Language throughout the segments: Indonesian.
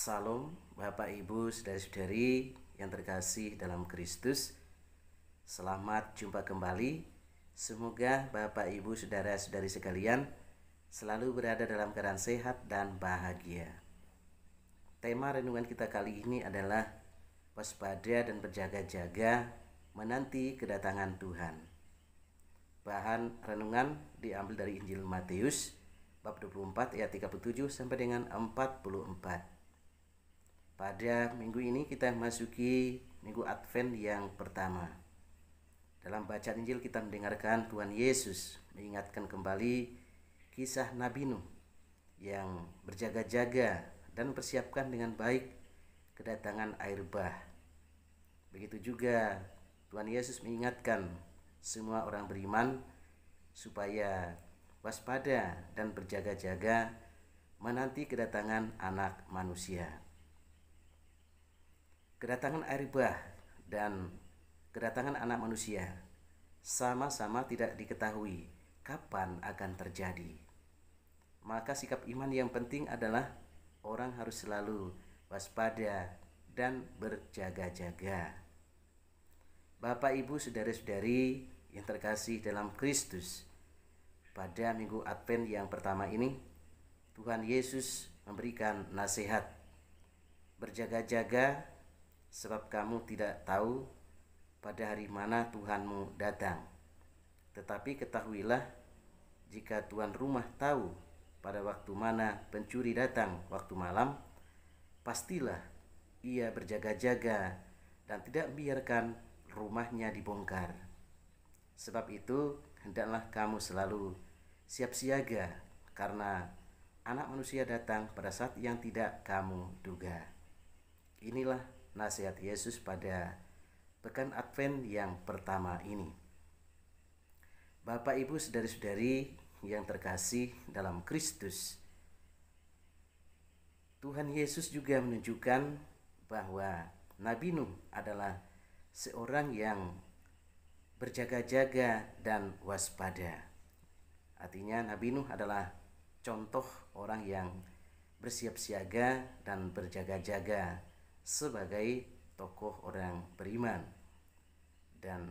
Salam Bapak Ibu Saudara-saudari yang terkasih dalam Kristus. Selamat jumpa kembali. Semoga Bapak Ibu Saudara-saudari sekalian selalu berada dalam keadaan sehat dan bahagia. Tema renungan kita kali ini adalah waspada dan berjaga-jaga menanti kedatangan Tuhan. Bahan renungan diambil dari Injil Matius bab 24 ayat 37 sampai dengan 44. Pada minggu ini kita memasuki minggu Advent yang pertama. Dalam bacaan Injil kita mendengarkan Tuhan Yesus mengingatkan kembali kisah Nabi Nuh yang berjaga-jaga dan mempersiapkan dengan baik kedatangan air bah. Begitu juga Tuhan Yesus mengingatkan semua orang beriman supaya waspada dan berjaga-jaga menanti kedatangan Anak Manusia. Kedatangan air bah dan kedatangan Anak Manusia sama-sama tidak diketahui kapan akan terjadi. Maka sikap iman yang penting adalah orang harus selalu waspada dan berjaga-jaga. Bapak, Ibu, Saudara-saudari yang terkasih dalam Kristus, pada minggu Advent yang pertama ini Tuhan Yesus memberikan nasihat, berjaga-jaga sebab kamu tidak tahu pada hari mana Tuhanmu datang. Tetapi ketahuilah, jika tuan rumah tahu pada waktu mana pencuri datang waktu malam, pastilah ia berjaga-jaga dan tidak membiarkan rumahnya dibongkar. Sebab itu hendaklah kamu selalu siap siaga, karena Anak Manusia datang pada saat yang tidak kamu duga. Inilah nasihat Yesus pada pekan Advent yang pertama ini. Bapak, Ibu, saudari-saudari yang terkasih dalam Kristus, Tuhan Yesus juga menunjukkan bahwa Nabi Nuh adalah seorang yang berjaga-jaga dan waspada. Artinya Nabi Nuh adalah contoh orang yang bersiap siaga dan berjaga-jaga sebagai tokoh orang beriman. Dan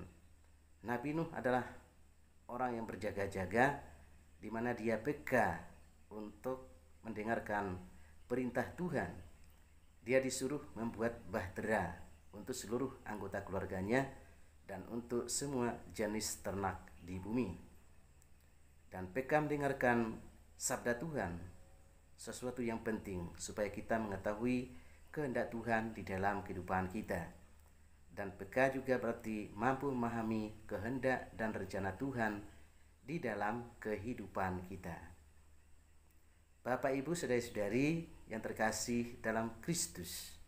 Nabi Nuh adalah orang yang berjaga-jaga di mana dia peka untuk mendengarkan perintah Tuhan. Dia disuruh membuat bahtera untuk seluruh anggota keluarganya dan untuk semua jenis ternak di bumi. Dan peka mendengarkan sabda Tuhan, sesuatu yang penting supaya kita mengetahui kehendak Tuhan di dalam kehidupan kita. Dan peka juga berarti mampu memahami kehendak dan rencana Tuhan di dalam kehidupan kita. Bapak, Ibu, saudara-saudari yang terkasih dalam Kristus,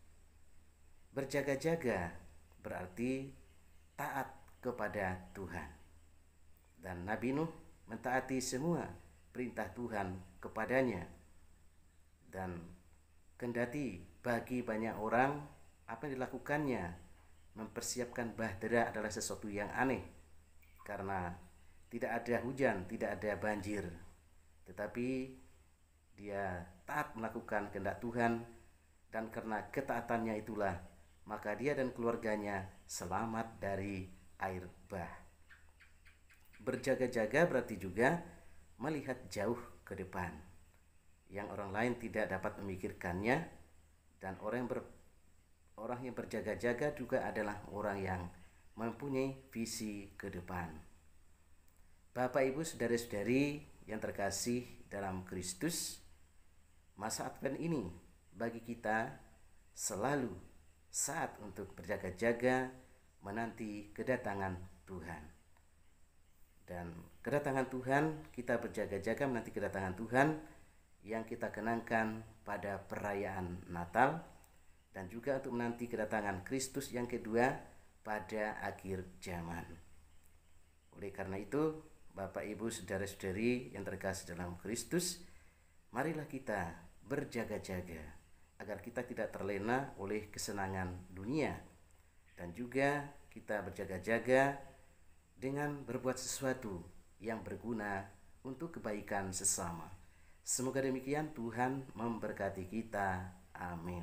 berjaga-jaga berarti taat kepada Tuhan. Dan Nabi Nuh mentaati semua perintah Tuhan kepadanya. Dan kendati bagi banyak orang apa yang dilakukannya mempersiapkan bahtera adalah sesuatu yang aneh, karena tidak ada hujan, tidak ada banjir, tetapi dia taat melakukan kehendak Tuhan, dan karena ketaatannya itulah maka dia dan keluarganya selamat dari air bah. Berjaga-jaga berarti juga melihat jauh ke depan, yang orang lain tidak dapat memikirkannya. Dan orang yang berjaga-jaga juga adalah orang yang mempunyai visi ke depan. Bapak, Ibu, saudara-saudari yang terkasih dalam Kristus, masa Advent ini bagi kita selalu saat untuk berjaga-jaga menanti kedatangan Tuhan. Dan kedatangan Tuhan, kita berjaga-jaga menanti kedatangan Tuhan yang kita kenangkan pada perayaan Natal, dan juga untuk menanti kedatangan Kristus yang kedua pada akhir zaman. Oleh karena itu, Bapak, Ibu, saudara-saudari yang terkasih dalam Kristus, marilah kita berjaga-jaga agar kita tidak terlena oleh kesenangan dunia, dan juga kita berjaga-jaga dengan berbuat sesuatu yang berguna untuk kebaikan sesama. Semoga demikian. Tuhan memberkati kita. Amin.